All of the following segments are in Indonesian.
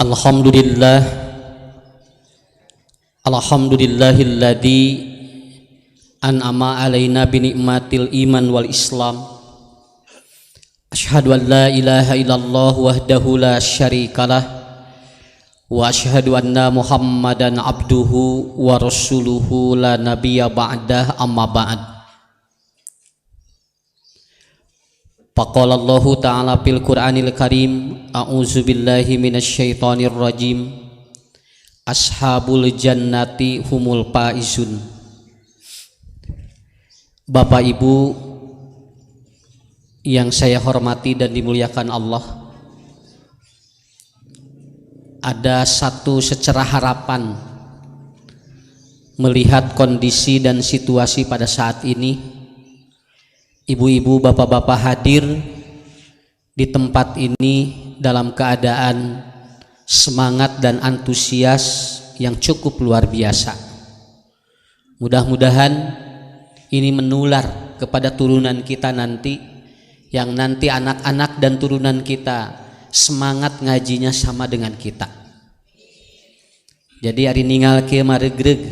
Alhamdulillah, alhamdulillahilladzi an'ama alaina bi ni'matil iman wal islam. Asyhadu an la ilaha illallah wahdahu la syarikalah wa asyhadu anna Muhammadan abduhu wa rasuluhu la nabiyya ba'dah, amma ba'd. Faqala Allahu ta'ala fil Qur'anil Karim, a'udzu billahi minasyaitonir rajim. Ashabul jannati humul faizun. Bapak Ibu yang saya hormati dan dimuliakan Allah, ada satu secerah harapan melihat kondisi dan situasi pada saat ini. Ibu-ibu, bapak-bapak hadir di tempat ini dalam keadaan semangat dan antusias yang cukup luar biasa. Mudah-mudahan ini menular kepada turunan kita nanti, yang nanti anak-anak dan turunan kita semangat ngajinya sama dengan kita. Jadi hari ningal kieu maregreg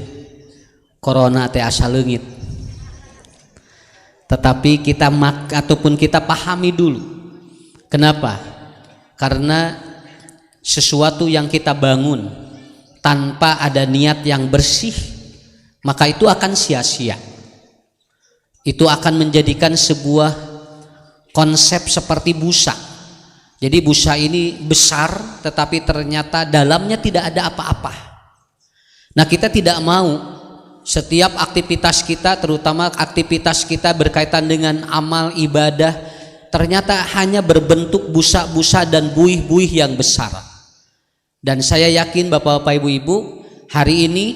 corona teh asa leungit. Tetapi kita kita pahami dulu. Kenapa? Karena sesuatu yang kita bangun tanpa ada niat yang bersih, maka itu akan sia-sia. Itu akan menjadikan sebuah konsep seperti busa. Jadi busa ini besar, tetapi ternyata dalamnya tidak ada apa-apa. Nah, kita tidak mau setiap aktivitas kita, terutama aktivitas kita berkaitan dengan amal ibadah, ternyata hanya berbentuk busa-busa dan buih-buih yang besar. Dan saya yakin Bapak-bapak, Ibu-ibu, hari ini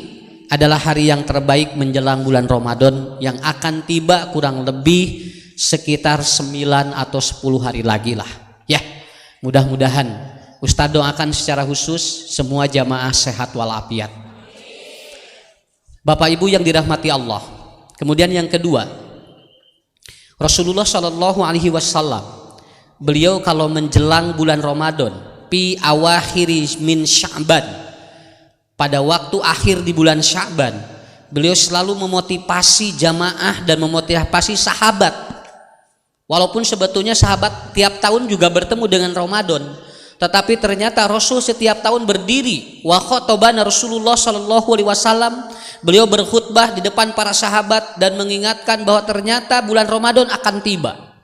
adalah hari yang terbaik menjelang bulan Ramadan yang akan tiba kurang lebih sekitar 9 atau 10 hari lagi lah. Ya, mudah-mudahan Ustadz doakan secara khusus semua jamaah sehat walafiat. Bapak Ibu yang dirahmati Allah. Kemudian yang kedua, Rasulullah Shallallahu Alaihi Wasallam, beliau kalau menjelang bulan Ramadan, pi awakhiri min Sya'ban, pada waktu akhir di bulan Sya'ban, beliau selalu memotivasi jamaah dan memotivasi sahabat. Walaupun sebetulnya sahabat tiap tahun juga bertemu dengan Ramadan, tetapi ternyata Rasul setiap tahun berdiri wa khotobana Rasulullah Shallallahu Alaihi Wasallam. Beliau berkhutbah di depan para sahabat dan mengingatkan bahwa ternyata bulan Ramadan akan tiba.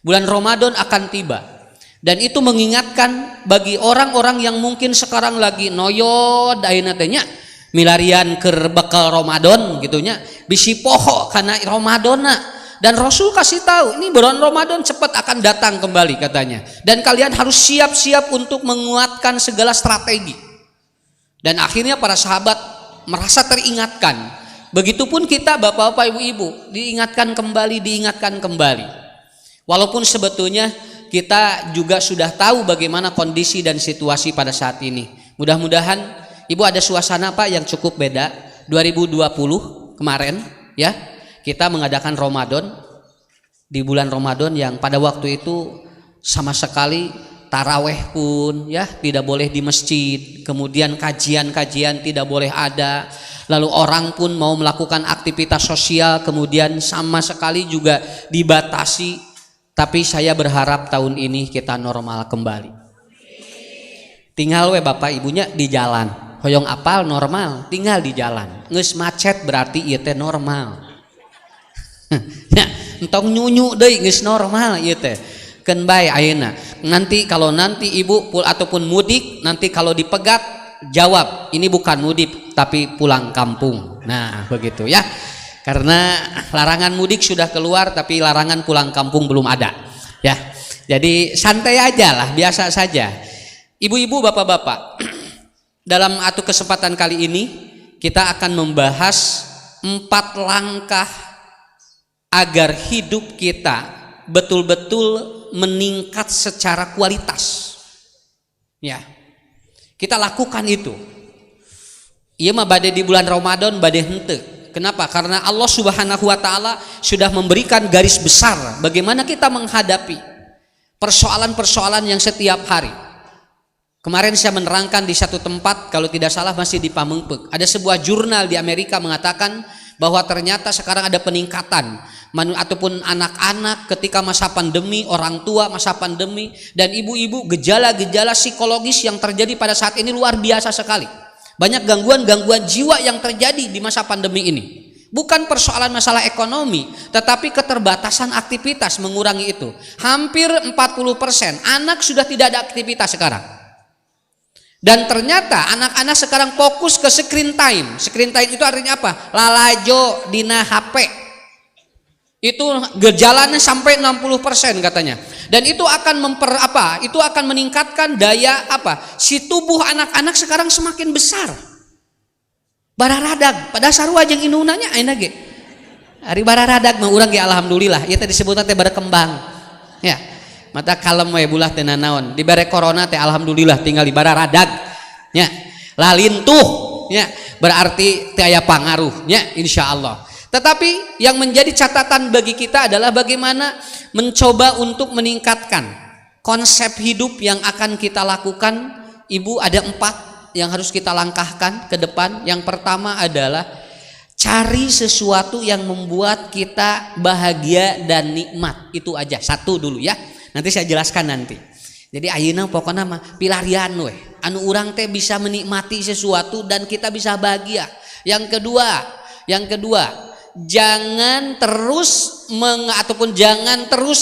Bulan Ramadan akan tiba. Dan itu mengingatkan bagi orang-orang yang mungkin sekarang lagi noyod ayeuna teh nya milarian keur bekal Ramadan gitunya, bisi poho karena Ramadana. Dan Rasul kasih tahu, ini bulan Ramadan cepat akan datang kembali katanya. Dan kalian harus siap-siap untuk menguatkan segala strategi. Dan akhirnya para sahabat merasa teringatkan. Begitupun kita Bapak-bapak, Ibu-ibu, diingatkan kembali. Walaupun sebetulnya kita juga sudah tahu bagaimana kondisi dan situasi pada saat ini. Mudah-mudahan Ibu ada suasana Pak yang cukup beda. 2020 kemarin ya, kita mengadakan Ramadan di bulan Ramadan yang pada waktu itu sama sekali taraweh pun ya tidak boleh di masjid, kemudian kajian-kajian tidak boleh ada, lalu orang pun mau melakukan aktivitas sosial kemudian sama sekali juga dibatasi. Tapi saya berharap tahun ini kita normal kembali. Tinggal we Bapak Ibunya di jalan, hoyong apal normal, tinggal di jalan. Geus macet berarti ieu teh normal. Ya, entong nyunyu deui geus normal ieu teh. Keun bae ayeuna. Nanti kalau nanti Ibu ataupun mudik, nanti kalau dipegat jawab ini bukan mudik tapi pulang kampung. Nah, begitu ya. Karena larangan mudik sudah keluar tapi larangan pulang kampung belum ada. Ya. Jadi santai aja lah, biasa saja. Ibu-ibu, bapak-bapak, dalam satu kesempatan kali ini kita akan membahas 4 langkah agar hidup kita betul-betul meningkat secara kualitas. Ya. Kita lakukan itu. Ieu mah bade di bulan Ramadan bade henteu. Kenapa? Karena Allah Subhanahu wa taala sudah memberikan garis besar bagaimana kita menghadapi. persoalan-persoalan yang setiap hari. Kemarin saya menerangkan di satu tempat, kalau tidak salah masih di Pamengpeuk, ada sebuah jurnal di Amerika mengatakan bahwa ternyata sekarang ada peningkatan ataupun anak-anak ketika masa pandemi, orang tua masa pandemi, dan ibu-ibu, gejala-gejala psikologis yang terjadi pada saat ini luar biasa sekali. Banyak gangguan-gangguan jiwa yang terjadi di masa pandemi ini. Bukan persoalan masalah ekonomi, tetapi keterbatasan aktivitas mengurangi itu. Hampir 40% anak sudah tidak ada aktivitas sekarang. Dan ternyata anak-anak sekarang fokus ke screen time. Screen time itu artinya apa? Lalajo dina HP. Itu gejalanya sampai 60% katanya. Dan itu akan Itu akan meningkatkan daya si tubuh anak-anak sekarang semakin besar. Bararadag, pada sarua jeung indunanya ayeuna ge. Ari bararadag mah urang ge alhamdulillah, ieu teh disebutna teh berkembang. Ya. Mata kalem we bulah teh nanaon. Dibere corona teh alhamdulillah tinggal di bararadag. Nya. Lalintuh, nya. Berarti teh aya pangaruhnya insyaallah. Tetapi yang menjadi catatan bagi kita adalah bagaimana mencoba untuk meningkatkan konsep hidup yang akan kita lakukan. Ibu, ada 4 yang harus kita langkahkan ke depan. Yang pertama adalah cari sesuatu yang membuat kita bahagia dan nikmat. Itu aja, satu dulu ya. Nanti saya jelaskan nanti. Jadi ayeuna pokoknya mah pilarian we. Anu urang teh bisa menikmati sesuatu dan kita bisa bahagia. Yang kedua, jangan terus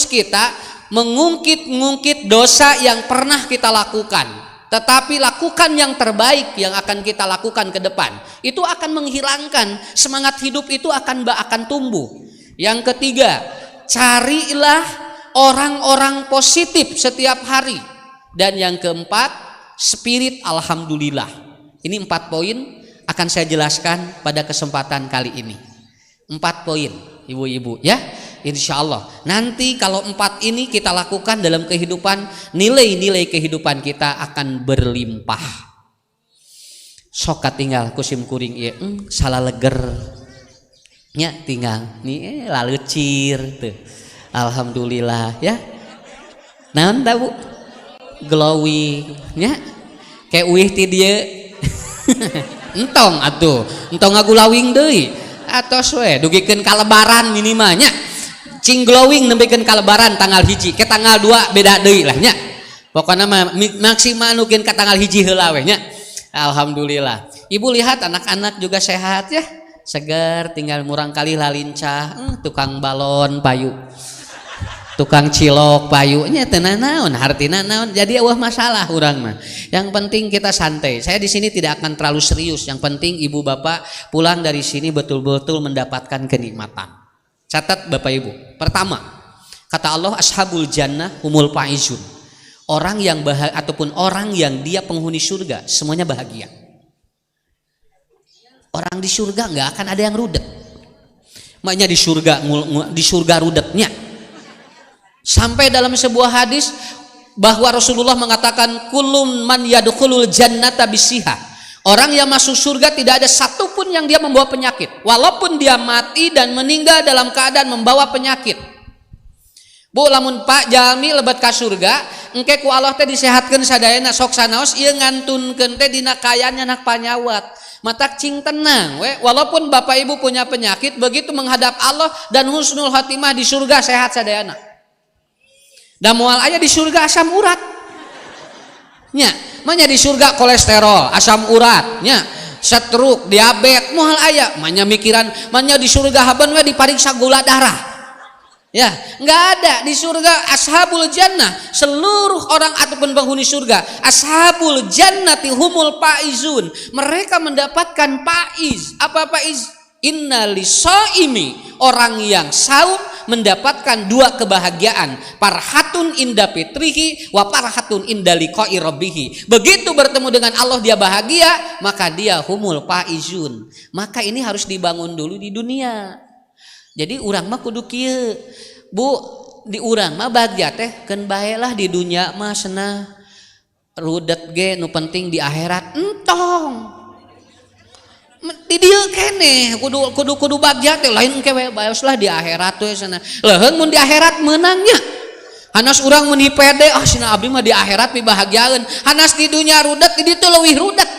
kita mengungkit-ungkit dosa yang pernah kita lakukan. Tetapi lakukan yang terbaik yang akan kita lakukan ke depan. Itu akan menghilangkan semangat hidup, itu akan tumbuh. Yang ketiga, carilah orang-orang positif setiap hari. Dan yang keempat, spirit alhamdulillah. Ini 4 poin akan saya jelaskan pada kesempatan kali ini. 4 poin ibu-ibu ya, insya Allah. Nanti kalau 4 ini kita lakukan dalam kehidupan, nilai-nilai kehidupan kita akan berlimpah. Sok tinggal kusim kuring ieu salah leger nya tinggal nih lalecir tuh. Alhamdulillah ya. Naon tah Bu? Glowing nya. Kayak uih ti dieu. Entong atuh, entong ngagulawing deui. Atos we dugikeun ka lebaran minimalnya. Cing glowing nembikeun ka lebaran tanggal 1, ke tanggal 2 beda deui lah nya. Pokona mah maksimal nukeun ka tanggal 1 heula we nya. Alhamdulillah. Ibu lihat anak-anak juga sehat ya. Segar, tinggal murang kali lalincah, tukang balon payu. Tukang cilok payunya tenan naon hartina naon, jadi eueuh masalah urang mah. Yang penting kita santai. Saya di sini tidak akan terlalu serius. Yang penting ibu bapak pulang dari sini betul-betul mendapatkan kenikmatan. Catat bapak ibu. Pertama, kata Allah ashabul jannah humul faizun. Orang yang ataupun orang yang dia penghuni surga semuanya bahagia. Orang di surga nggak akan ada yang rudet. Maknya di surga rudetnya. Sampai dalam sebuah hadis bahwa Rasulullah mengatakan kullum man yadkhulul jannata bisiha. Orang yang masuk surga tidak ada satupun yang dia membawa penyakit, walaupun dia mati dan meninggal dalam keadaan membawa penyakit. Bu, lamun Pak Jalmi lebat ka surga, engke ku Allah teh disehatkeun sadayana sok sanaos ieu ngantunkeun teh dina kayannya anak panyawat. Mata cing tenang we, walaupun Bapak Ibu punya penyakit, begitu menghadap Allah dan husnul khotimah di surga sehat sadayana. Dan moal aya di surga asam urat nya, manya di surga kolesterol, asam urat nya, stroke, diabetes moal aya, manya mikiran manya di surga haban we dipariksa gula darah ya, nggak ada di surga. Ashabul jannah, seluruh orang ataupun penghuni surga, ashabul jannati humul faizun, mereka mendapatkan faiz. Apa faiz? Innalisaimi, orang yang saum mendapatkan 2 kebahagiaan, parhatun inda fitrihi wa parhatun inda liqa'i rabbih. Begitu bertemu dengan Allah dia bahagia, maka dia humul faizun. Maka ini harus dibangun dulu di dunia. Jadi urang mah kudu kieu. Bu, di urang mah bahagia teh keun bae lah di dunia mah cenah rudet ge, nu penting di akhirat entong. Di dieu keneh kudu bahagia teh lain engke we baeoslah di akhirat we cenah. Leuheung mun di akhirat meunangnya. Hanas urang meni pede, cenah abdi mah di akhirat pibahagiaeun. Hanas di dunia rudet, di ditu leuwih rudet.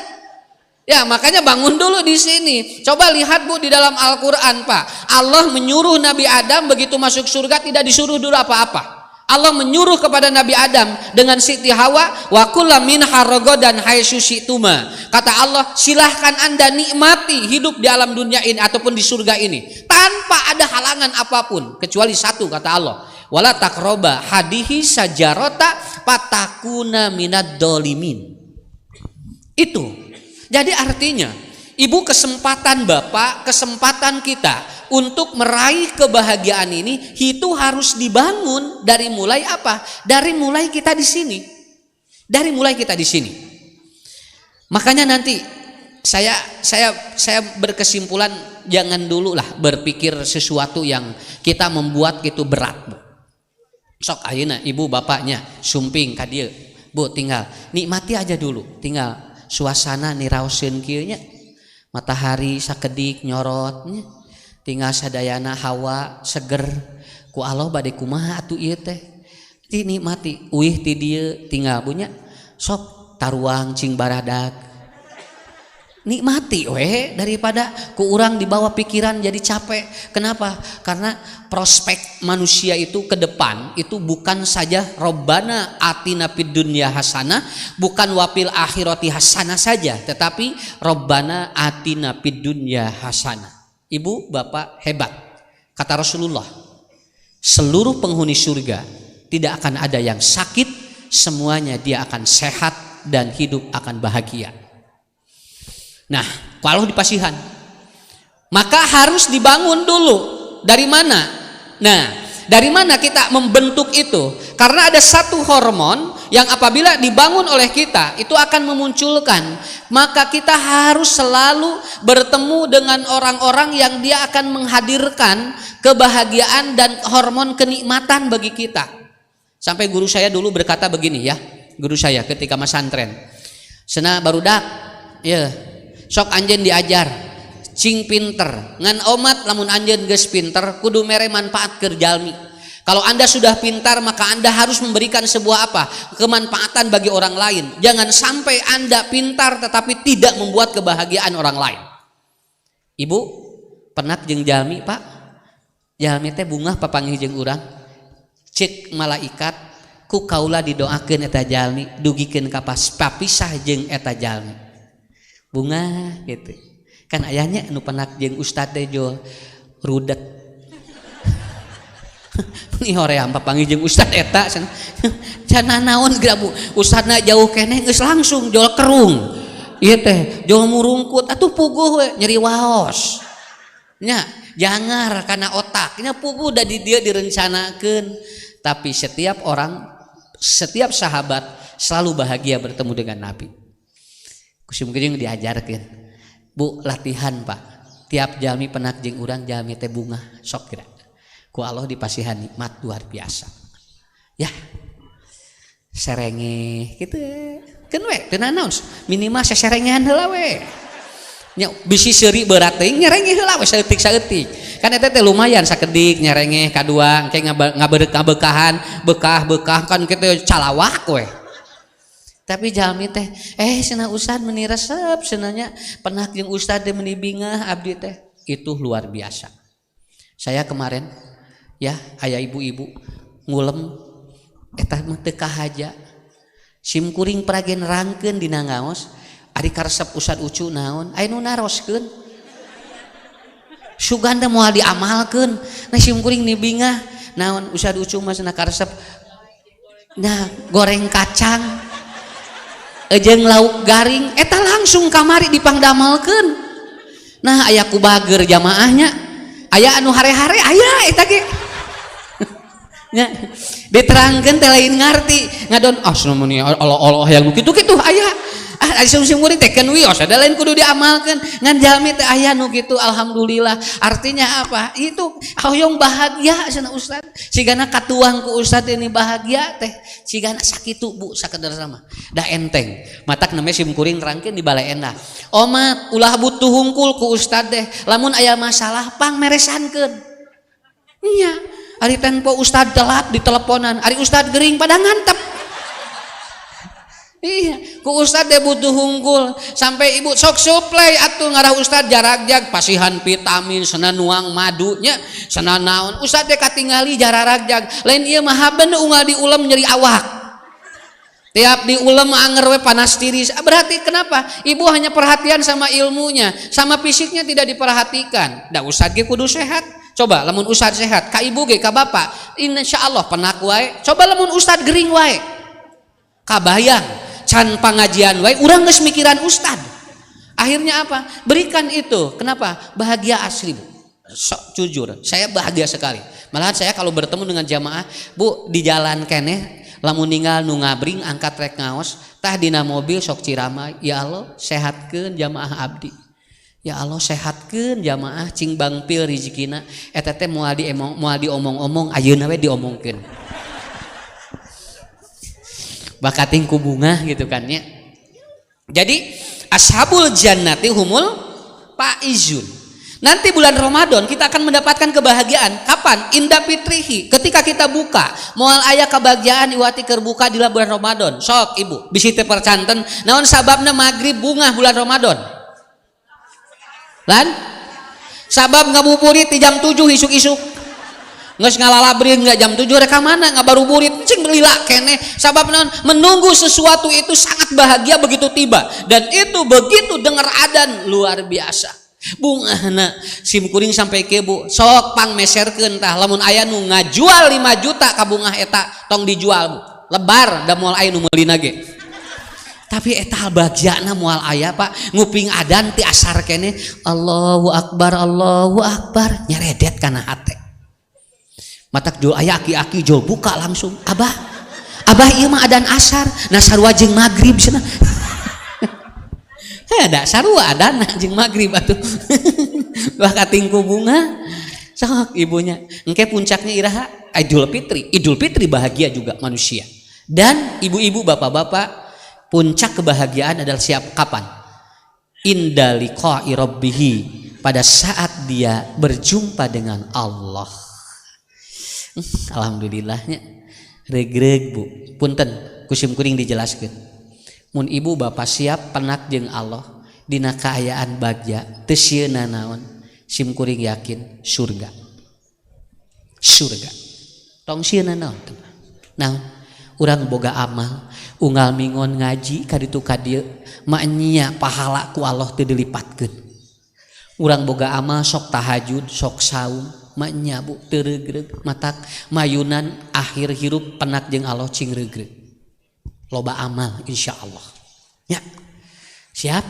Ya, makanya bangun dulu di sini. Coba lihat Bu di dalam Al-Qur'an, Pak. Allah menyuruh Nabi Adam begitu masuk surga tidak disuruh dulu apa-apa. Allah menyuruh kepada Nabi Adam dengan Siti Hawa, wa kullam minha ragadan haitsu syi'tuma. Kata Allah, silahkan Anda nikmati hidup di alam dunia ini ataupun di surga ini tanpa ada halangan apapun kecuali satu, kata Allah. Wala taqraba hadihi sajarata patakuna minad dolimin. Itu. Jadi artinya, Ibu, kesempatan Bapak, kesempatan kita untuk meraih kebahagiaan ini itu harus dibangun dari mulai apa? Dari mulai kita di sini. Dari mulai kita di sini. Makanya nanti saya berkesimpulan jangan dulu lah berpikir sesuatu yang kita membuat itu berat. Sok ayeuna ibu bapaknya sumping ka dieu. Bu, tinggal nikmati aja dulu. Tinggal suasana niraoseun kieu nya. Matahari sakedik nyorotnya. Tinggal sadayana hawa seger ku Allah bade kumaha atuh ieu teh. Dinikmati uih ti dieu tinggal punya sok taruang cing baradag. Nikmati we daripada ku urang dibawa pikiran jadi capek. Kenapa? Karena prospek manusia itu ke depan itu bukan saja Robbana atina fid dunya hasanah, bukan wafil akhirati hasanah saja, tetapi Robbana atina fid dunya hasanah. Ibu, bapak hebat. Kata Rasulullah, seluruh penghuni surga tidak akan ada yang sakit, semuanya dia akan sehat dan hidup akan bahagia. Nah, kalau di pasihan, maka harus dibangun dulu. Dari mana? Nah, dari mana kita membentuk itu? Karena ada satu hormon yang apabila dibangun oleh kita itu akan memunculkan, maka kita harus selalu bertemu dengan orang-orang yang dia akan menghadirkan kebahagiaan dan hormon kenikmatan bagi kita. Sampai guru saya dulu berkata begini ya, guru saya ketika masantren, cenah barudak, ya, sok anjeun diajar, cing pinter, ngan omat lamun anjeun geus pinter, kudu mere manfaat keur jalmi. Kalau Anda sudah pintar, maka Anda harus memberikan sebuah apa? Kemanfaatan bagi orang lain. Jangan sampai Anda pintar tetapi tidak membuat kebahagiaan orang lain. Ibu, pernah jeung jalmi, Pak? Jalmi teh bungah papanggih jeung urang. Cek malaikat ku kaula didoakeun eta jalmi dugikeun ka papisah jeung eta jalmi. Bunga gitu. Kan ayahnya anu pernah jeung ustad teh jo rudet. Ini hoream papanggih jeung ustad eta cenah naon geura Bu, ustadna jauh keneh geus langsung jol kerung. Ieu teh jol murungkut atuh puguh we nyeri waos. Nya jangar kana otak, nya puguh da di dieu direncanakeun. Tapi setiap orang, setiap sahabat selalu bahagia bertemu dengan Nabi. Kusum jeung diajarkeun. Bu, latihan Pak. Tiap jalmi penak jeung urang jalmi teh bunga sok kira. Ku Allah dipasihan nikmat luar biasa. Ya. Serenge kitu. Keun we teu naon minimal saserengean heula we. Nya bisi seuri berat teuing nyerengeh heula we saeutik-saeutik. Kan eta teh lumayan sakedik nyerengeh kadua engke ngabekahan, bekah-bekah kan kitu calawak we. Tapi jalmi teh cenah ustad meuni resep cenahnya pernah jeung ustad teh meuni bingah abdi teh. Itu luar biasa. Saya kemarin ya aya ibu-ibu ngulem eta mah teu kahaja. Sim kuring pragen rangkeun dina ngaos ari karesep Ustad Ucu naon aya nu naroskeun. Suganda moal diamalkeun. Nah sim kuring nibingah naon Ustad Ucu mah cenah karesep nah goreng kacang jeung lauk garing eta langsung kamari dipangdamelkeun. Nah aya kubager jamaahnya, aya anu hare-hare aya eta ge. Nya diterangkeun teh lain ngarti ngadon asnamun Allah yang kitu-kitu aya. Ari sim kuring teh keun wios ada lain kudu diamalkeun ngan jalmi teh aya nu kitu alhamdulillah. Artinya apa? Itu hoyong bahagia cenah ustad. Sigana katuang ku ustad ini bahagia teh sigana sakitu Bu sakedar sama. Da enteng. Matak namanya sim kuring nerangkeun di baleena. Omat ulah butuh hungkul ku ustad teh. Lamun aya masalah pang meresankeun. Nya Ari tempo ustad telat di teleponan, ari ustad gering pada ngantep. Iya, ku ustad deh butuh hungkul sampai ibu sok suplai atuh ngarah ustad jarak jag pasihan vitamin sana nuang madunya sana naon ustad deh katingali jarak jag lain ieu mah haben unggal diulem nyeri awak tiap diulem anger we panas tiris. Berarti kenapa ibu hanya perhatian sama ilmunya sama fisiknya tidak diperhatikan. Da ustad ge kudu sehat. Coba lamun ustad sehat ka ibu ge ka bapak insyaallah penak wae. Coba lamun ustad gering wae kabayang can pengajian wae urang geus mikiran ustad. Akhirnya apa? Berikan itu. Kenapa? Bahagia asli, Bu. Sok jujur, saya bahagia sekali. Malahan saya kalau bertemu dengan jamaah, Bu, di jalan keneh lamun ninggal nu ngabring angkat rek ngaos, tah dina mobil sok cirama, ya Allah sehatkeun jamaah abdi. Ya Allah sehatkeun jamaah cing bangpil rezekina eta teh moal diomong-omong ayeuna we diomongkeun. Bakating ku bunga gitu kan ya. Jadi ashabul jannati humul faizun. Nanti bulan Ramadan kita akan mendapatkan kebahagiaan. Kapan? Inda fitrihi. Ketika kita buka, moal aya kebahagiaan iwati keur buka di bulan Ramadan. Sok ibu, bisi teh percanten naon sababna magrib bunga bulan Ramadan? Lan sabab ngabuburit di jam 7 isuk-isuk. Nges ngalalabrin nggak jam 7 reka mana ngabaruburit cing belila kene sabab naon menunggu sesuatu itu sangat bahagia begitu tiba dan itu begitu dengar adzan luar biasa bungahna sim kuring sampai ke Bu sok pang meserkeun tah lamun aya nu ngajual 5 juta ka bungah eta tong dijual Bu lebar da moal aya nu meulina ge tapi eta bahagiana moal aya Pak nguping adzan ti asar kene Allahu akbar nyeredet kana hate matak jual aya aki-aki jual buka langsung abah ieu mah adzan asar nah sarua jeung magrib cenah da sarua adzan jeung magrib atuh wah katingku bunga sok ibunya engke puncaknya iraha Idul Fitri bahagia juga manusia dan ibu-ibu bapak-bapak puncak kebahagiaan adalah siap kapan inda liqa'i rabbihi pada saat dia berjumpa dengan Allah. Alhamdulillahnya regreg Bu punten kusim kuring dijelaskan mun ibu bapak siap penak jeung Allah dina kaayaan bagja teu sieuna naon sim kuring yakin surga tong sieuna naon urang boga amal unggal mingon ngaji ka ditu ka dieu mak nya pahala ku Allah teu dilipatkeun urang boga amal sok tahajud sok saum maknya Bu teregreg matak mayunan akhir hirup penak jeung Allah cing regreg loba amal insyaallah ya siap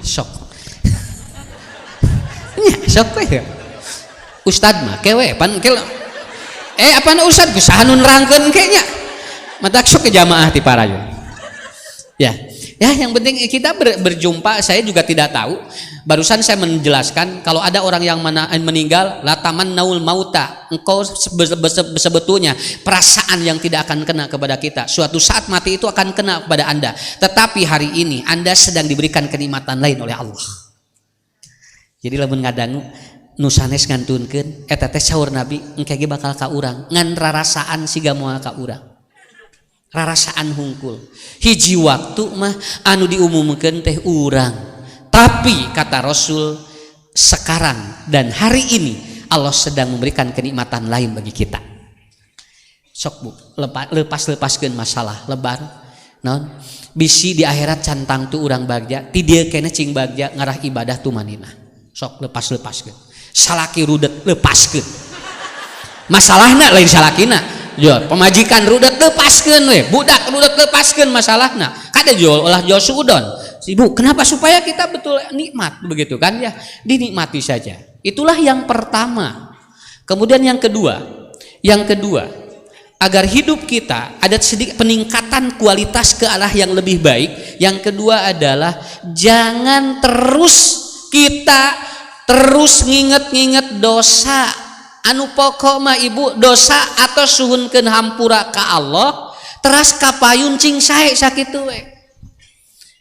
sok nya sok we ustad mah kewe pan kel apana ustad geus saha nu nerangkeun ke nya matak sok ke jamaah ti parayon ya yang penting kita berjumpa. Saya juga tidak tahu. Barusan saya menjelaskan kalau ada orang yang meninggal, la tamannaul mauta. Engkau sebetulnya perasaan yang tidak akan kena kepada kita. Suatu saat mati itu akan kena kepada Anda. Tetapi hari ini Anda sedang diberikan kenikmatan lain oleh Allah. Jadi lamun ngadangu nu sanes ngantunkeun eta teh saur Nabi engke ge bakal ka urang ngan rarasaan siga moal ka urang. Rarasaan hungkul hiji waktu mah anu diumumkeun teh urang tapi kata Rasul sekarang dan hari ini Allah sedang memberikan kenikmatan lain bagi kita sok Bu lepaskeun masalah lebar naon bisi di akhirat cantang tu urang bagja ti dieu keneh cing bagja ngarah ibadah tu manina sok lepaskeun salaki rudet lepaskeun masalahna lain salakina jual pemajikan rudet lepaskeun we budak rudet lepaskeun masalahna kada jual olah jual suudon Ibu kenapa supaya kita betul nikmat begitu kan ya dinikmati saja itulah yang pertama kemudian yang kedua agar hidup kita ada sedikit peningkatan kualitas ke arah yang lebih baik yang kedua adalah jangan kita terus nginget dosa anu pokok mah ibu dosa atau suhunkeun hampura ka Allah teras kapayun cing sae sakitu we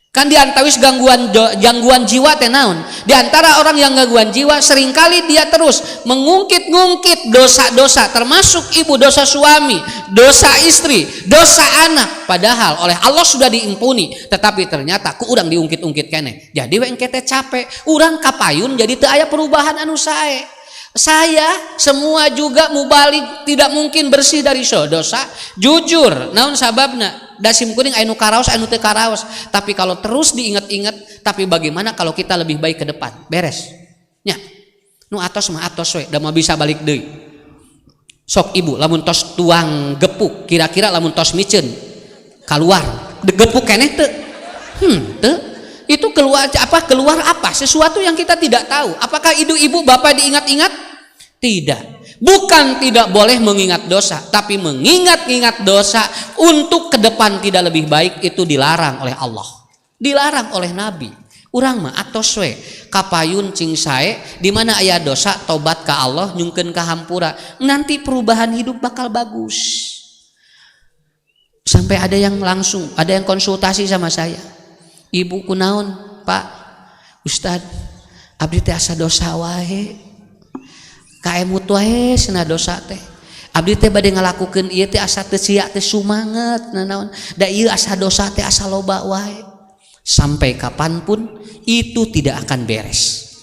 Kan diantawis gangguan jiwa teh naon? Di antara orang yang gangguan jiwa seringkali dia terus mengungkit-ngungkit dosa-dosa, termasuk ibu dosa suami, dosa istri, dosa anak. Padahal oleh Allah sudah diampuni, tetapi ternyata ku urang diungkit-ungkit keneh. Jadi we engke teh capek, urang kapayun jadi teu aya perubahan anu sae. Saya semua juga mubalik, tidak mungkin bersih dari dosa. Jujur, naon sababna? Da sim kuring anu karaos anu teu karaos. Tapi kalau terus diingat-ingat, tapi bagaimana kalau kita lebih baik ke depan? Beres. Nya. Nu atos mah atos we, da mah bisa balik deui. Sok ibu lamun tos tuang gepuk, kira-kira lamun tos miceun keluar. Gepuk keneh teu? Teu. Itu keluar apa? Keluar apa? Sesuatu yang kita tidak tahu. Apakah ibu bapak diingat-ingat? Tidak. Bukan tidak boleh mengingat dosa, tapi mengingat-ingat dosa untuk ke depan tidak lebih baik itu dilarang oleh Allah. Dilarang oleh Nabi. Urang mah atos we kapayun cing sae di mana aya dosa tobat ka Allah nyungkeun ka hampura. Nanti perubahan hidup bakal bagus. Sampai ada yang konsultasi sama saya. Ibu kunaon Pak Ustad abdi teh asa dosa wae kaemut wae cenah dosa teh abdi teh bade ngalakukeun ieu teh asa teu sia teh sumanget naon da ieu asa dosa teh asa loba wae. Sampai kapanpun itu tidak akan beres.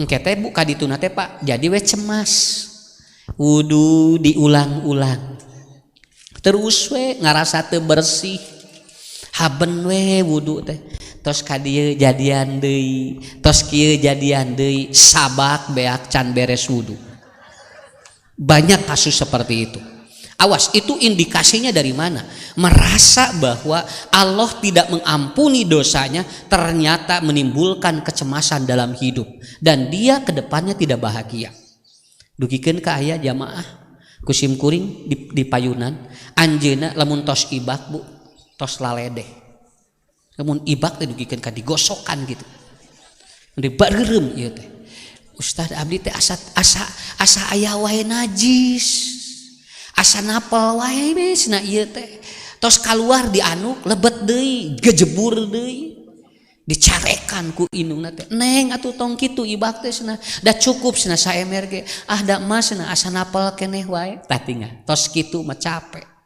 Engke teh buka dituna teh Pak jadi we cemas, wudu diulang-ulang terus we ngarasa teu bersih. Haben we wudu teh tos ka dieu jadian deui tos kieu jadian deui sabak beak can beres wudu. Banyak kasus seperti itu. Awas, itu indikasinya dari mana? Merasa bahwa Allah tidak mengampuni dosanya, ternyata menimbulkan kecemasan dalam hidup dan dia kedepannya tidak bahagia. Dugikeun ka aya jamaah kusim kuring di payunan anjeuna lamun tos ibak Bu tos laledeh. Namun ibak teh dugikeun ka digosokan gitu. Dibareurem ieu teh. Ustaz abdi teh asa aya wae najis. Asa napal wae we cenah ieu teh. Tos kaluar dianuk lebet deui, gejebur deui. Dicarekan ku indungna teh. Neng atuh tong kitu ibak teh cenah. Da cukup cenah saemer ge. Ah da mah cenah asa napal keneh wae. Tah tinggal. Tos kitu mah capek.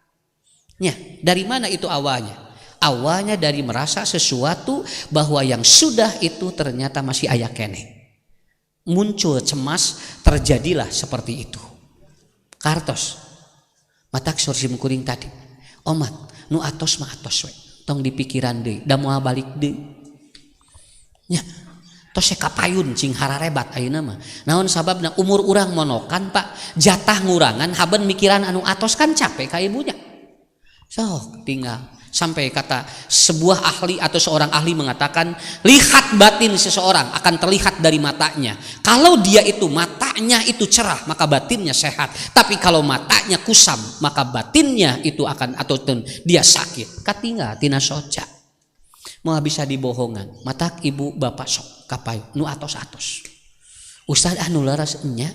Ya, dari mana itu awalnya? Awalnya dari merasa sesuatu bahwa yang sudah itu ternyata masih aya keneh. Muncul cemas, terjadilah seperti itu. Kartos, matak sorsim kuring tadi. Omat, nu atos mah atos we. Tong dipikiran deui, da moal balik deui. Nya, tos kapayun cing hararebat ayeuna mah. Naon sababna umur urang monokan Pak, jatah ngurangan haben mikiran anu atos kan capek ka ibunya. Sok tinggal sampai kata sebuah ahli atau seorang ahli mengatakan lihat batin seseorang akan terlihat dari matanya. Kalau dia itu matanya itu cerah maka batinnya sehat. Tapi kalau matanya kusam maka batinnya itu akan atau dia sakit. Katinga tina soca. Mau bisa dibohongan. Matak ibu bapak sok kapayu nu atos-atos. Ustaz anu laras nya.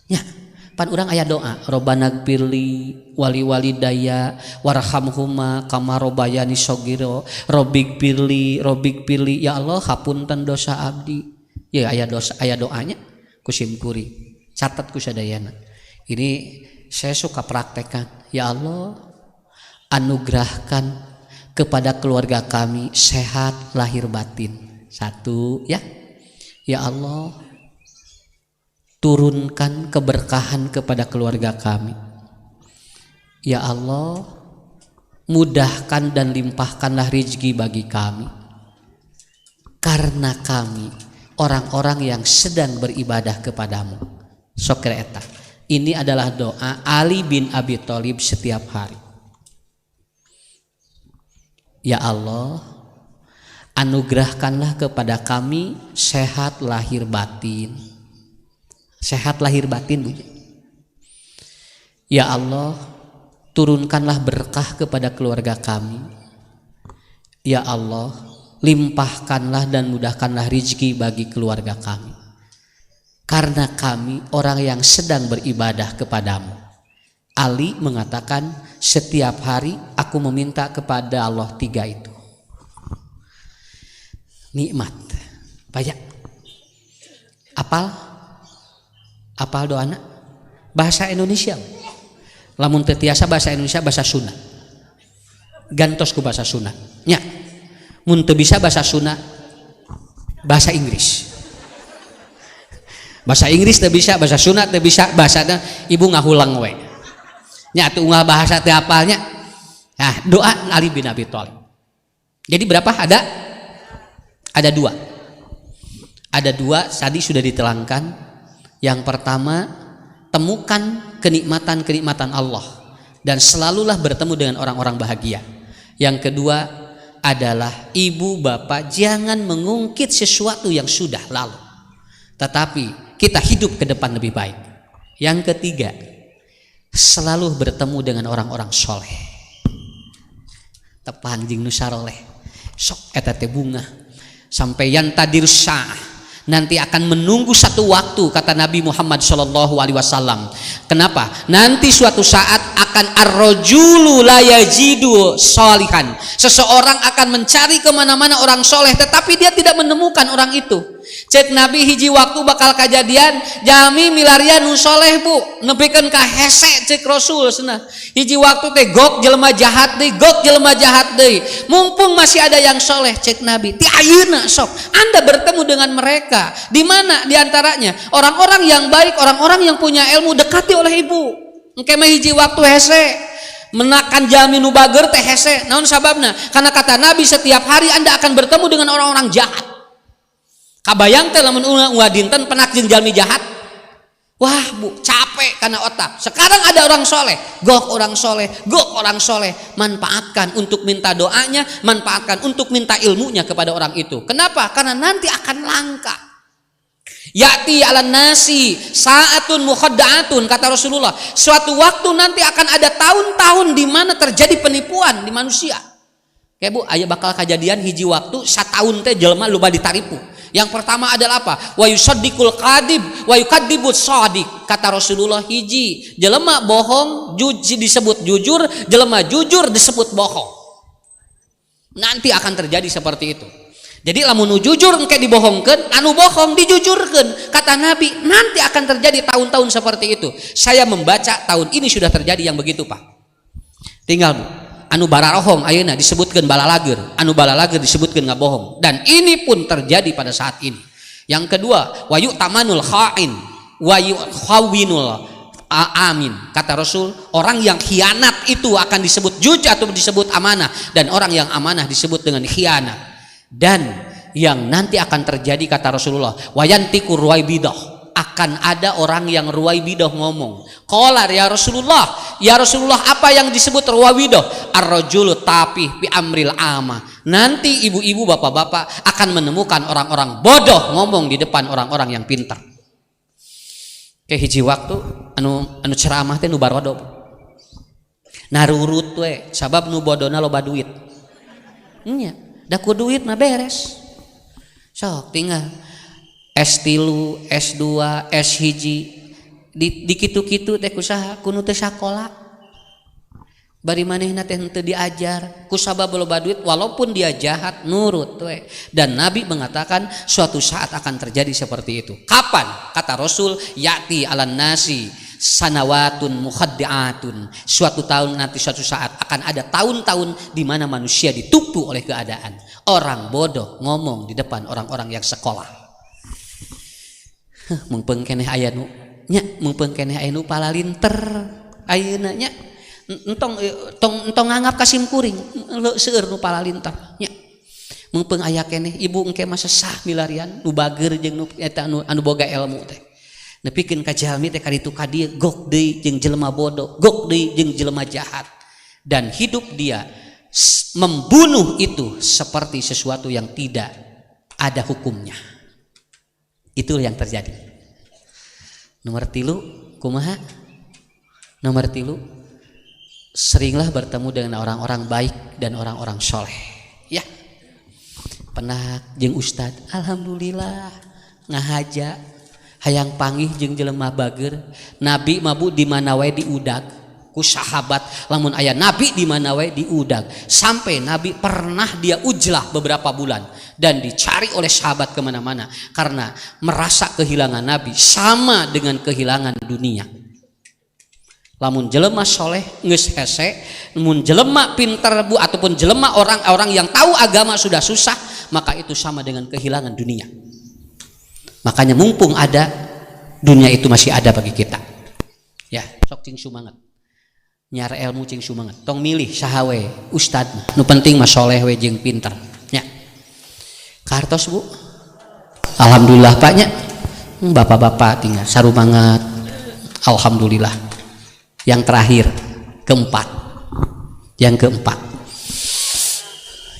Nya. Pan urang aya doa Robbana gfirli wali walidayya warhamhuma kama robbayani shogiro Robbik pirli ya Allah hapunten dosa abdi. Ya aya doanya kusim kuring catat ku sadayana. Ini saya suka praktekkan. Ya Allah anugerahkan kepada keluarga kami sehat lahir batin. Satu ya. Ya Allah turunkan keberkahan kepada keluarga kami. Ya Allah, mudahkan dan limpahkanlah rezeki bagi kami. Karena kami orang-orang yang sedang beribadah kepadamu. Sokre eta. Ini adalah doa Ali bin Abi Thalib setiap hari. Ya Allah, anugerahkanlah kepada kami sehat lahir batin. Sehat lahir batin Bu. Ya Allah, turunkanlah berkah kepada keluarga kami. Ya Allah, limpahkanlah dan mudahkanlah rezeki bagi keluarga kami. Karena kami orang yang sedang beribadah kepadamu. Ali mengatakan setiap hari aku meminta kepada Allah 3 itu. nikmat. Banyak. Apal doana bahasa Indonesia. Lamun teu tiasa bahasa Indonesia bahasa Sunda. Gantos ku bahasa Sunda. Nya. Mun teu bisa bahasa Sunda bahasa Inggris. Bahasa Inggris teu bisa, bahasa Sunda teu bisa, bahasana ibu ngahulang we. Nya atuh unggal bahasa teu apalnya. Nah, doa Ali bin Abi Thalib. Jadi berapa? Ada dua. Ada dua tadi sudah diterangkan. Yang pertama, temukan kenikmatan-kenikmatan Allah dan selalulah bertemu dengan orang-orang bahagia. Yang kedua adalah ibu bapak jangan mengungkit sesuatu yang sudah lalu, tetapi kita hidup ke depan lebih baik. Yang ketiga, selalu bertemu dengan orang-orang soleh. Tepan jeung nu saroleh. Sok eta teh bunga sampai yang tadir syah nanti akan menunggu satu waktu, kata Nabi Muhammad SAW. Kenapa? Nanti suatu saat akan ar-rajulu la yajidu sholihan. Seseorang akan mencari kemana-mana orang soleh, tetapi dia tidak menemukan orang itu. Cek Nabi hiji waktu bakal kejadian jami milarian nu soleh bu nepikeun ka hese cek Rasul cenah. Hiji waktu teh gok jelema jahat deui, mumpung masih ada yang soleh, cek Nabi ti ayeuna sok Anda bertemu dengan mereka. Di mana? Di antaranya orang-orang yang baik, orang-orang yang punya ilmu, dekati oleh ibu. Engke mah hiji waktu hese menakan jami nu bager teh hese. Naon sababna? Karena kata Nabi setiap hari Anda akan bertemu dengan orang-orang jahat. Kabayang teh lamun dinten penak jeung jalmi jahat. Wah bu, capek karena otak. Sekarang ada orang soleh, gok orang soleh. Manfaatkan untuk minta doanya, manfaatkan untuk minta ilmunya kepada orang itu. Kenapa? Karena nanti akan langka. Ya'ti 'alan nasi sa'atun mukhaddatun, kata Rasulullah. Suatu waktu nanti akan ada tahun-tahun di mana terjadi penipuan di manusia. Kayak bu, aya bakal kejadian hiji waktu satahun teh jelema loba ditaripu. Yang pertama adalah apa? Wa yusaddiqul kadib wa yukadzibus shadiq. Kata Rasulullah, hiji jelema bohong disebut jujur, jelema jujur disebut bohong. Nanti akan terjadi seperti itu. Jadi lamun nu jujur engke dibohongkeun, anu bohong dijujurkeun. Kata Nabi, nanti akan terjadi tahun-tahun seperti itu. Saya membaca tahun ini sudah terjadi yang begitu, Pak. Tinggal bu, anu bararohong ayeuna disebutkeun balalager, anu balalager disebutkeun ngabohong, dan ini pun terjadi pada saat ini. Yang kedua, wa yu'tamanul kha'in wa yukhawinul amin. Kata Rasul, orang yang khianat itu akan disebut jujur atau disebut amanah, dan orang yang amanah disebut dengan khianat. Dan yang nanti akan terjadi, kata Rasulullah, wayantiku ruwaibidah, akan ada orang yang ruwaibidah ngomong. Qala ya Rasulullah apa yang disebut ruwaibidah? Ar-rajulu tapi bi amril ama. Nanti ibu-ibu bapak-bapak akan menemukan orang-orang bodoh ngomong di depan orang-orang yang pintar. Kayak hiji waktu anu ceramah teh nu barodo. Narurut we sabab nu bodona loba duit. Nya da ku duit mah beres. Sok tinggal S3, S2, S1 di kitu-kitu teh kusaha kudu teh sakola. Bari manehna teh teu diajar, kusabab loba duit walaupun dia jahat nurut we. Dan Nabi mengatakan suatu saat akan terjadi seperti itu. Kapan? Kata Rasul, ya'ti 'alan nasi sanawatun mukhaddi'atun. Suatu saat akan ada tahun-tahun di mana manusia ditipu oleh keadaan. Orang bodoh ngomong di depan orang-orang yang sekolah. Mungpeung keneh aya nu nya, mungpeung keneh aya nu palalinter ayeuna nya. Entong nganggap kasim kuring seueur nu palalinter nya. Mungpeung aya keneh ibu engke mah sesah milarian nu bager jeung nu eta anu boga ilmu teh. Nepikeun ka jalmi teh kaditu ka dieu gok deui jeung jelema bodoh, gok deui jeung jelema jahat, dan hidup dia membunuh itu seperti sesuatu yang tidak ada hukumnya. Itu yang terjadi. Nomor 3 kumaha? Nomor 3, seringlah bertemu dengan orang-orang baik dan orang-orang soleh. Ya, pernah jeung ustad, alhamdulillah ngahaja hayang panggih jeung jelema bager. Nabi mabu di mana wae diudag. ku sahabat lamun aya nabi di mana we diudag, sampai nabi pernah dia ujlah beberapa bulan dan dicari oleh sahabat kemana-mana karena merasa kehilangan nabi sama dengan kehilangan dunia. Lamun jelema soleh geus hese, mun jelema pinter bu ataupun jelema orang-orang yang tahu agama sudah susah, maka itu sama dengan kehilangan dunia. Makanya mumpung ada, dunia itu masih ada bagi kita. Ya, sok cing sumanget. Nyar ilmu cing sumanget. Tong milih saha we ustad. Nu penting mah soleh we jeung pinter. Nya. Kartos Bu. Alhamdulillah Pak nya. Bapak-bapak tinggal sarumangat. Alhamdulillah. Yang terakhir, keempat. Yang keempat.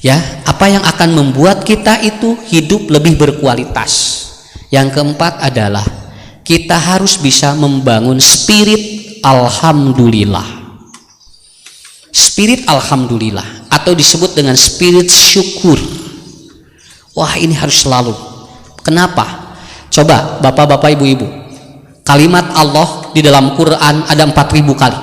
Ya, apa yang akan membuat kita itu hidup lebih berkualitas? Yang keempat adalah kita harus bisa membangun spirit alhamdulillah. Spirit alhamdulillah atau disebut dengan spirit syukur. Wah, ini harus selalu. Kenapa? Coba bapak-bapak ibu-ibu, kalimat Allah di dalam Quran ada 4.000 kali.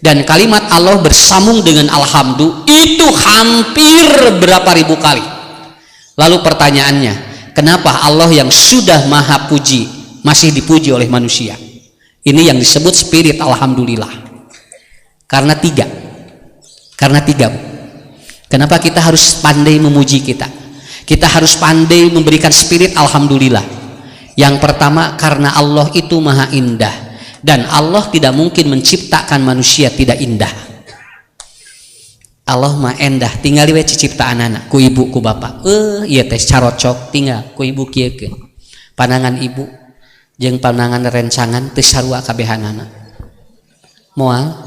Dan kalimat Allah bersambung dengan alhamdulillah itu hampir berapa ribu kali. Lalu pertanyaannya, kenapa Allah yang sudah maha puji masih dipuji oleh manusia? Ini yang disebut spirit alhamdulillah. Karena tiga. Kenapa kita harus pandai memuji kita? Kita harus pandai memberikan spirit alhamdulillah. Yang pertama, karena Allah itu maha indah dan Allah tidak mungkin menciptakan manusia tidak indah. Allah mah endah, tinggal we ciptaan anak ku ibu ku bapak. Ieu teh carocok tinggal ku ibu kieukeun. Pandangan ibu jeung pandangan rencangan teu sarua kabehanana. Moal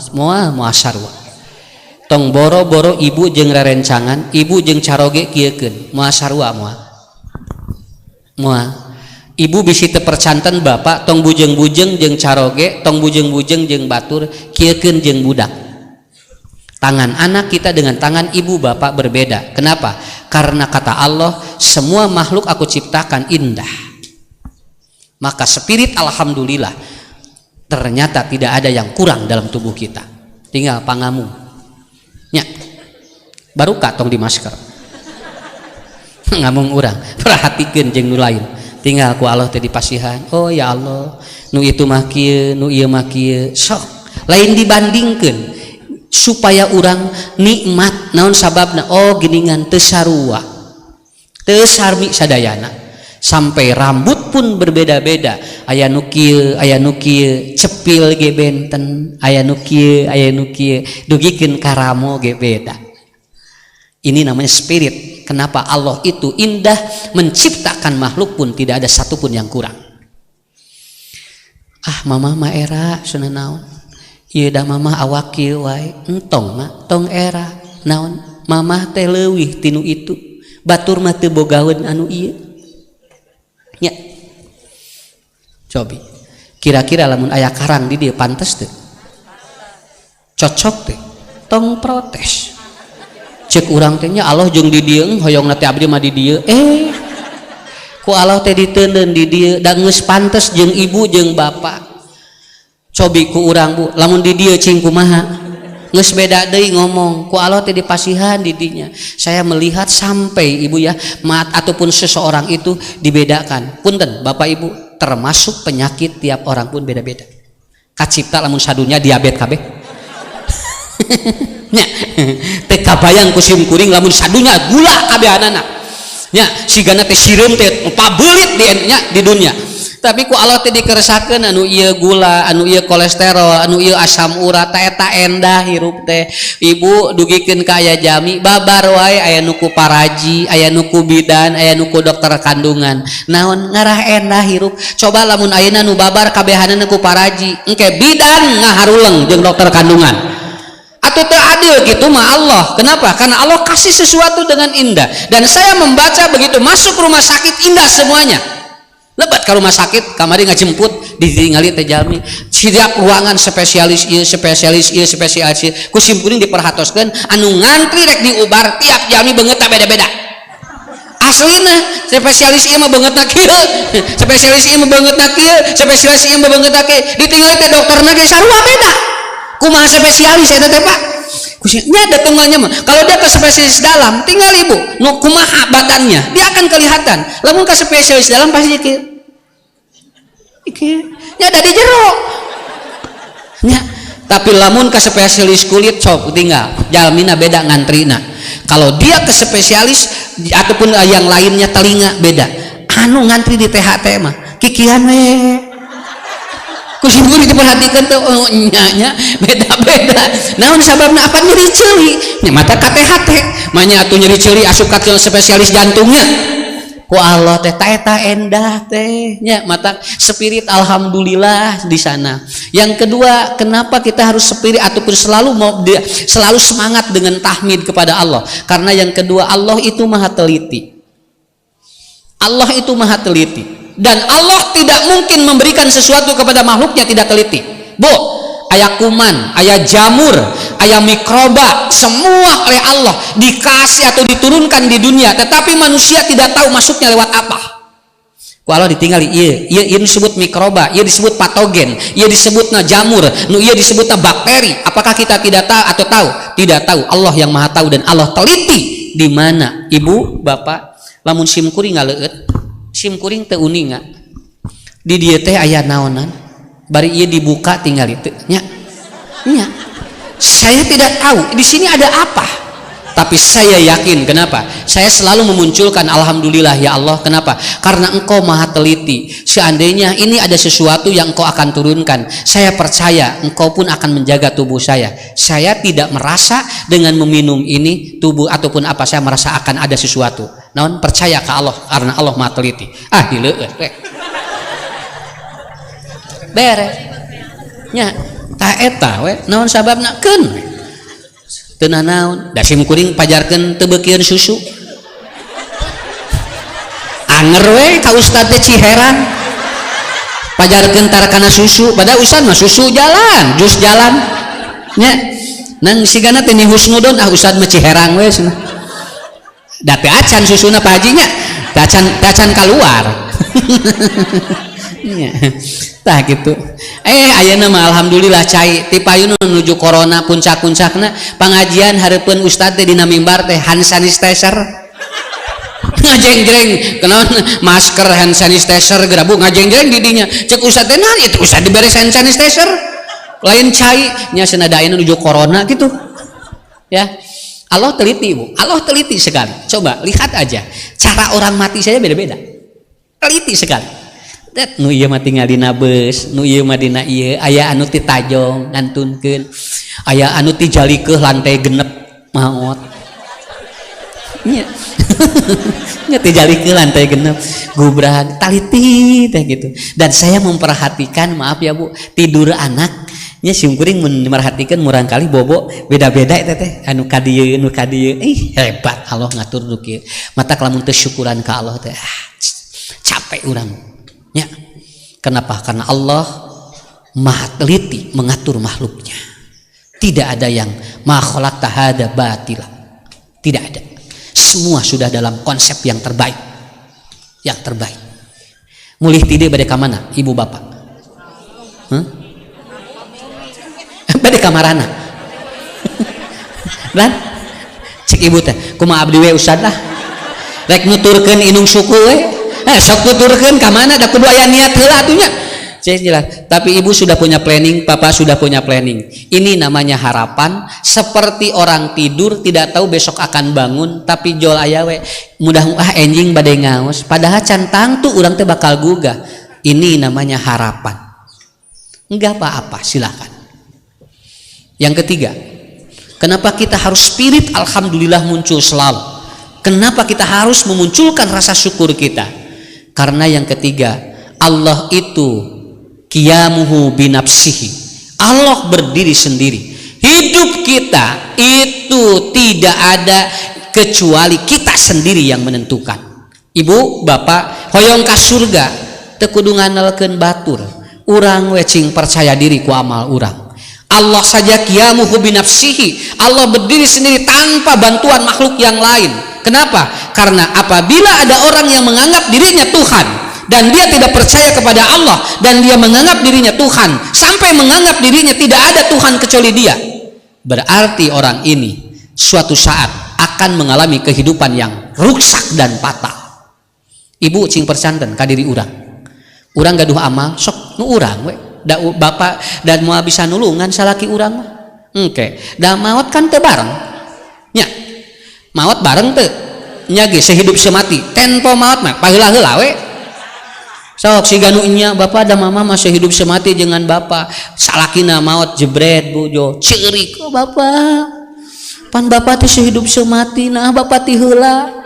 sarua. Tong boro-boro ibu jeung rerencangan, ibu jeung caroge kieukeun. Moal sarua moal. Ibu bisi teu percanten bapak tong bujeng-bujeng jeung caroge, tong bujeng-bujeng jeung batur kieukeun jeung budak. Tangan anak kita dengan tangan ibu bapak berbeda. Kenapa? Karena kata Allah, semua makhluk aku ciptakan indah. Maka spirit alhamdulillah ternyata tidak ada yang kurang dalam tubuh kita. Tinggal pangamu. Nya. Baru katong di masker. Ngamung urang, perhatikeun jeung nu lain. Tinggal ku Allah teh dipasihan. Oh ya Allah, nu itu mah kieu, nu ieu mah kieu. Sok lain dibandingkeun. Supaya orang nikmat naon sababna, oh geningan teu sarua teu sarmi sadayana, sampai rambut pun berbeda-beda, aya nu kieu cepil ge benten, aya nu kieu dugikeun karamo ge beda. Ini namanya spirit. Kenapa Allah itu indah, menciptakan makhluk pun tidak ada satupun yang kurang. Mama mah era cenah naon. Ieu da mamah awak kieu wae, entong mah tong era naon, mamah teh leuwih tinu itu, batur mah teu bogaweun anu ieu. Nya. Cobi. Kira-kira lamun aya karang di dieu pantes teu? Cocok teh. Tong protes. Cek urang teh nya Allah jeung di dieu hoyongna teh abdi mah di dieu. Ku Allah teh diteuneun di dieu da geus pantes jeung ibu jeung bapak. Cobi ku urang Bu, lamun di dieu cing kumaha? Geus beda deui ngomong. Ku Allah teh dipasihan di dinya. Saya melihat sampai ibu ya, mat ataupun seseorang itu dibedakan. Punten Bapak Ibu, termasuk penyakit tiap orang pun beda-beda. Kacipta lamun sadunya diabetes kabeh. Nya, teu kabayang ku sim kuring lamun sadunya gula kabehanana. Nya, sigana teh sireum teh pabelit di dunia. Tapi ku Allah teh dikeresakeun anu ieu gula, anu ieu kolesterol, anu ieu asam urat eta endah hirup teh. Ibu dugikeun ka aya jami babar wae, aya nu ku paraji, aya nu ku bidan, aya nu ku dokter kandungan. Naon ngarah endah hirup. Coba lamun ayeuna nu babar kabehanana ku paraji, engke bidan ngaharuleng jeung dokter kandungan. Atau teu adil gitu mah Allah. Kenapa? Karena Allah kasih sesuatu dengan indah. Dan saya membaca begitu masuk rumah sakit indah semuanya. Lebat ke rumah sakit, kamari ngajemput, ditinggali teh jalmi. Setiap ruangan spesialis ieu, ku simkuring diperhatoskeun, anu ngantri rek diubar tiap jalmi beungeutna beda-beda. Aslina spesialis ieu mah beungeutna kieu, spesialis ieu mah beungeutna kieu, spesialis ieu mah beungeutna kieu. Ditinggali teh dokterna ge sarua beda. kumaha spesialis eta teh Pak nya ada tunggalnya mah. Kalau dia ke spesialis dalam tinggal ibu nu kumaha badannya dia akan kelihatan. Lamun ke spesialis dalam pasti iki nya ada di jero nya. Tapi lamun ke spesialis kulit sok tinggal jalmina beda ngantrina. Kalau dia ke spesialis ataupun yang lainnya telinga beda. Anu ngantri di THT mah kikian we kusimburi diperhatikan tuh nya beda-beda. Naon sababna apa nyeri ceuli nya mata KTHT manya atuh nyeri ceuli asup ka spesialis jantungnya ku Allah teh eta endah teh nya mata spirit alhamdulillah di sana. Yang kedua, kenapa kita harus spirit ataupun selalu semangat dengan tahmid kepada Allah? Karena yang kedua, Allah itu maha teliti. Allah itu maha teliti. Dan Allah tidak mungkin memberikan sesuatu kepada makhluknya tidak teliti. Bu, aya kuman, aya jamur, aya mikroba, semua oleh Allah dikasih atau diturunkan di dunia, tetapi manusia tidak tahu masuknya lewat apa. Kalau ditinggali ieu disebut mikroba, ieu disebut patogen, ieu disebutna jamur, ieu disebutna bakteri. Apakah kita tidak tahu atau tahu? Tidak tahu. Allah yang maha tahu dan Allah teliti. Di mana ibu, bapak, lamun sim kuring ngaleut, sim kuring teu uning di dieu teh aya naonan bari ieu dibuka tinggal itu nya saya tidak tahu di sini ada apa, tapi saya yakin. Kenapa? Saya selalu memunculkan alhamdulillah ya Allah. Kenapa? Karena engkau maha teliti. Seandainya ini ada sesuatu yang engkau akan turunkan, saya percaya engkau pun akan menjaga tubuh saya. Saya tidak merasa dengan meminum ini tubuh ataupun apa saya merasa akan ada sesuatu. Namun percaya ke Allah karena Allah maha teliti. Dileueut beres nya tah eta we naon sababna keun teu naon da sim kuring pajarkeun teu beukieun susu anger we ka ustad teh Ciherang pajarkeun tar kana susu pada ustad mah susu jalan jus jalan nya nang sigana teh ni husnudon ustad mah Ciherang we cenah da teh acan susuna Pak Haji nya acan kaluar tah gitu. Ayeuna mah alhamdulillah cai ti payun menuju corona puncak-puncakna pangajian hareupeun ustad teh dina mimbar teh hand sanitizer ngajeng-jeng kenaon masker hand sanitizer gerabu ngajeng-jeng di dinya cek ustad teh naon itu ustad dibere hand sanitizer lain cai nya senada ayeuna menuju corona gitu ya. Allah teliti Bu, Allah teliti sekali. Coba lihat aja cara orang mati saja beda-beda, teliti sekali. Nu ieu mah tinggal dina beus, nu ieu mah dina ieu, aya anu ti tajong ngantunkeun, aya anu ti jalikeun lantai genep maot. Nya. Nya ti jalikeun lantai genep, gubrahan taliti teh gitu. Dan saya memperhatikan, maaf ya Bu, tidur anak nya sim kuring mun merhatikeun murang kali bobo beda-beda eta teh anu ka dieu hebat Allah ngatur nu kieu. Mata lamun teu syukuran ka Allah teh capek urang. Ya. Kenapa? Karena Allah maha teliti mengatur makhluknya. Tidak ada yang ma khalaqta hada batila. Tidak ada. Semua sudah dalam konsep yang terbaik. Yang terbaik. Mulih tidik bade ka mana? Ibu bapak? Bade ka marana? Dan cek ibu teh, kumaha abdi we ustad lah. Rek nuturkeun inung suku we. Sok tuturkeun ka mana da kudu aya niat heula atuh nya. Jelas. Tapi ibu sudah punya planning, papa sudah punya planning. Ini namanya harapan. Seperti orang tidur tidak tahu besok akan bangun, tapi jol aya we mudah enjing bade ngaos. Padahal can tangtu urang teh bakal gugah. Ini namanya harapan. Enggak apa-apa, silakan. Yang ketiga, kenapa kita harus spirit alhamdulillah muncul selalu? Kenapa kita harus memunculkan rasa syukur kita? Karena yang ketiga, Allah itu qiyamuhu binafsihi. Allah berdiri sendiri. Hidup kita itu tidak ada kecuali kita sendiri yang menentukan. Ibu, bapak, hoyong ka surga teu kudu nganalkeun batur. Urang we cing percaya diri ku amal urang. Allah saja qiyamuhu binafsihi. Allah berdiri sendiri tanpa bantuan makhluk yang lain. Kenapa? Karena apabila ada orang yang menganggap dirinya Tuhan, dan dia tidak percaya kepada Allah, dan dia menganggap dirinya Tuhan, sampai menganggap dirinya tidak ada Tuhan kecuali dia, berarti orang ini suatu saat akan mengalami kehidupan yang rusak dan fatal. Ibu cing percanten ka diri urang gaduh amal sok nu urang we da bapak dan moal bisa nulungan salaki urang mah engke da maot kan teu bareng nya maot bareng teu nya ge sehidup semati tempo maot mah paheula-heula we sok siga nu nya bapak da mama mah sehidup semati dengan bapak salakina maot jebret bojo ceurik oh bapak pan bapak teh sehidup semati nah bapak ti heula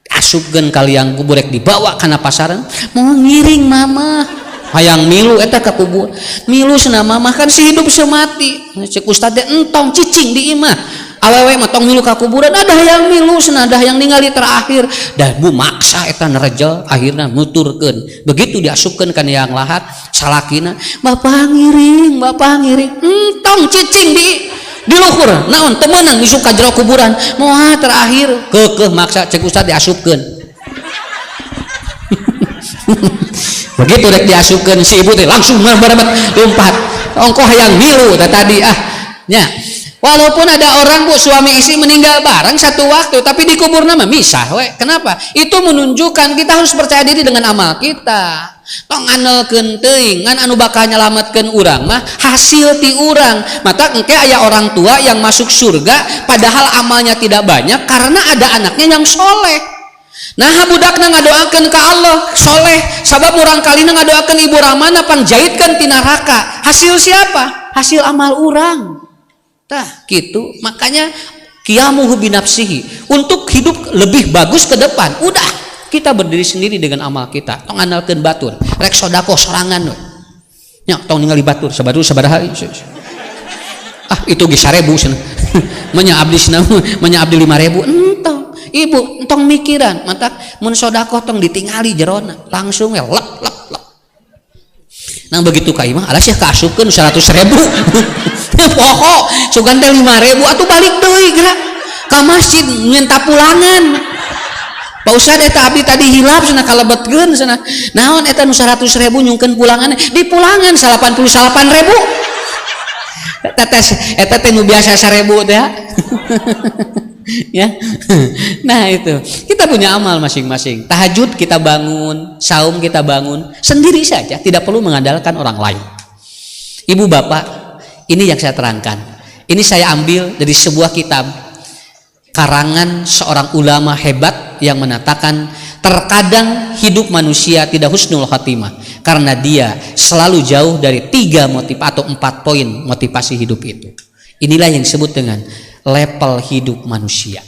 asupkeun kaliang kuburek dibawa kana pasaran mau ngiring mama hayang milu eta ka kubur milu cenah mama kan sehidup semati cek ustad teh entong cicing di imah awewe mah tong milu ka kuburan ada hayang milu cenah ada hayang ningali terakhir dah bu maksa eta nerejel akhirna nuturkeun begitu diasupkeun kana yang lahat salakina bapak ngiring entong cicing di luhur naon temenan misuk ka jero kuburan moal terakhir keukeuh maksa cek ustad diasupkeun begitu rek diasupkeun si ibu teh langsung berebet lompat ongko hayang milu tadi nya walaupun ada orang bu suami istri meninggal bareng satu waktu tapi di kuburna mah misah we kenapa itu menunjukkan kita harus percaya diri dengan amal kita tong anelkeun teuing ngan anu bakal nyalametkeun urang mah hasil ti urang mata engke aya orang tua yang masuk surga padahal amalnya tidak banyak karena ada anaknya yang soleh nah budakna ngadoakeun ka Allah soleh sabab urang kalina ngadoakeun ibu ramana panjahitkeun ti neraka hasil siapa hasil amal urang tah gitu makanya qiyamuhu binafsihi untuk hidup lebih bagus ke depan udah kita berdiri sendiri dengan amal kita tong andalkeun batur rek sodako sorangan we nya tong ningali batur sabatur sabaraha itu ge 1000 cenah manya abdi cenah manya abdi 5000 entong ibu entong mikiran matak mun sodako tong ditingali jerona langsung we lep nang begitu ka imah alas ya kaasupkeun 100.000 pokok sugan teh 5.000 atuh balik deui geura ka masjid minta pulangan Pak Ustad eta abdi tadi hilap cenah kalebetkeun cenah naon eta nu 100.000 nyungkeun pulangan di pulangan 88.000 eta teh nu biasa 1.000 teh ya nah itu kita punya amal masing-masing tahajud kita bangun saum kita bangun sendiri saja tidak perlu mengandalkan orang lain ibu bapak ini yang saya terangkan ini saya ambil dari sebuah kitab karangan seorang ulama hebat yang mengatakan terkadang hidup manusia tidak husnul khotimah karena dia selalu jauh dari 3 motif atau 4 poin motivasi hidup itu. Inilah yang disebut dengan level hidup manusia.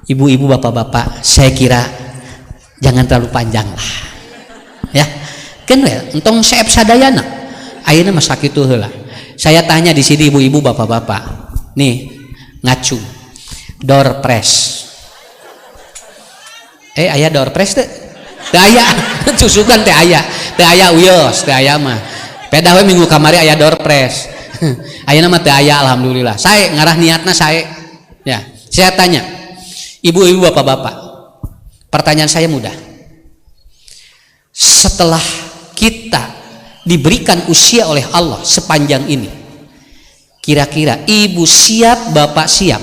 Ibu-ibu, bapak-bapak, saya kira jangan terlalu panjang lah, ya. Kan entong seep sadayana, ayeuna mah sakitu heula. Saya tanya di sini ibu-ibu, bapak-bapak, nih ngacu, door press. Aya door press teh? Teh aya, cusukan teh aya, uyos, teh aya mah. Peda we minggu kamari aya door press. Ayeuna mah teh aya alhamdulillah. Sae ngarah niatna sae. Ya, saya tanya. Ibu-ibu, bapak-bapak. Pertanyaan saya mudah. Setelah kita diberikan usia oleh Allah sepanjang ini, kira-kira ibu siap, bapak siap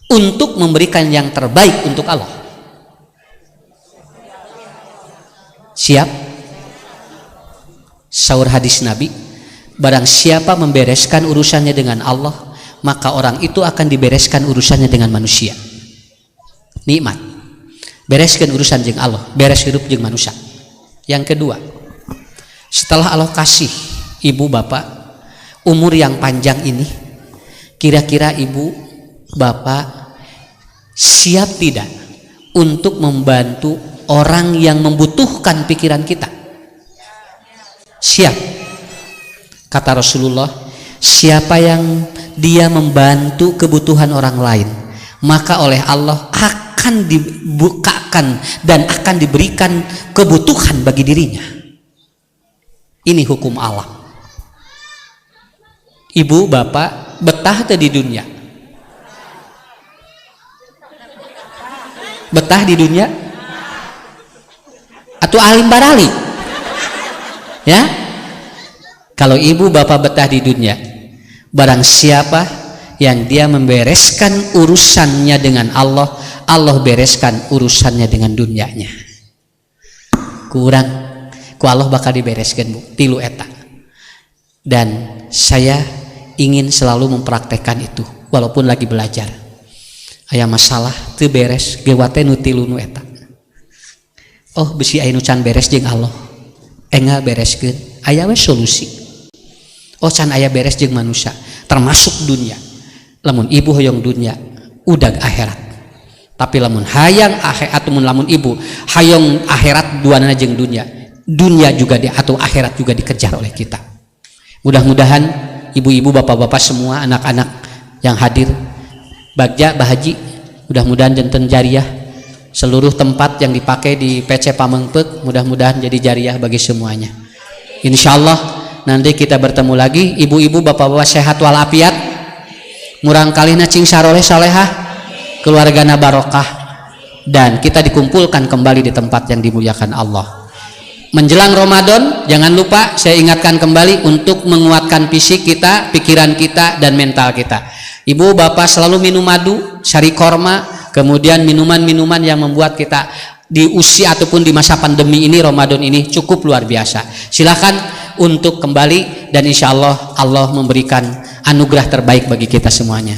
untuk memberikan yang terbaik untuk Allah? Siap? Saur hadis Nabi, barang siapa membereskan urusannya dengan Allah, maka orang itu akan dibereskan urusannya dengan manusia. Nikmat. Bereskan urusan jeung Allah, beres hidup jeung manusia. Yang kedua, setelah Allah kasih ibu bapak umur yang panjang ini, kira-kira ibu bapak siap tidak untuk membantu orang yang membutuhkan pikiran kita? Siap. Kata Rasulullah, siapa yang dia membantu kebutuhan orang lain, maka oleh Allah akan dibukakan dan akan diberikan kebutuhan bagi dirinya. Ini hukum alam. Ibu bapak betah teh di dunia? Betah di dunia? atau alim barali. Ya, kalau ibu bapak betah di dunia, barang siapa yang dia membereskan urusannya dengan Allah, Allah bereskan urusannya dengan dunianya. Kurang ku Allah bakal dibereskan bu, tilu eta. Dan saya ingin selalu mempraktekkan itu walaupun lagi belajar. Aya masalah teu beres gewate nu tilu nu eta. Oh besi aya nu can beres jeung Allah. Enggak bereskeun, aya we solusi. Oh can aya beres jeung manusia, termasuk dunia. Lamun ibu hoyong dunia, udag akhirat. Tapi lamun hayang akhirat ataupun lamun ibu hayang akhirat duanana jeung dunia, dunia juga atau akhirat juga dikejar oleh kita. Mudah-mudahan ibu-ibu, bapak-bapak semua, anak-anak yang hadir, bagja, bahaji, mudah-mudahan janten jariah. Seluruh tempat yang dipakai di PC Pamengpeuk mudah-mudahan jadi jariah bagi semuanya. Insyaallah nanti kita bertemu lagi. Ibu-ibu, bapak-bapak sehat walafiat, murang kalina cing saroleh salehah, keluargana barokah, dan kita dikumpulkan kembali di tempat yang dimuliakan Allah. Menjelang Ramadan, jangan lupa saya ingatkan kembali untuk menguatkan fisik kita, pikiran kita, dan mental kita. Ibu bapak selalu minum madu, sari korma, kemudian minuman-minuman yang membuat kita di usia ataupun di masa pandemi ini, Ramadan ini cukup luar biasa. Silakan untuk kembali, dan insya Allah Allah memberikan anugerah terbaik bagi kita semuanya.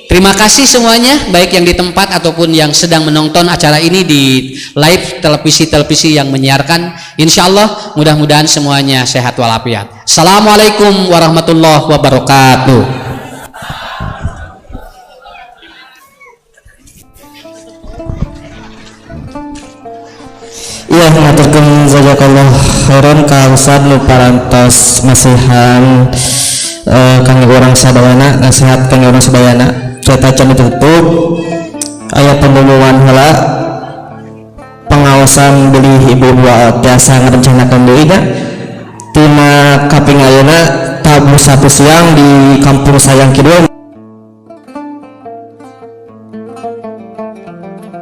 Terima kasih semuanya, baik yang di tempat ataupun yang sedang menonton acara ini di live televisi-televisi yang menyiarkan. Insya Allah mudah-mudahan semuanya sehat walafiat. Assalamualaikum warahmatullahi wabarakatuh. Iya, ngaturkeun jazakallah khairan ka Ustaz nu parantos masihan kangge urang sadayana, nasihat kangge urang sadayana. Kita can ditutup aya pengumuman heula pengawasan beli ibu dua biasa ngarencanakeun deui nya tina kaping ayeuna tabu 1 siang di kampung Sayang Kidul.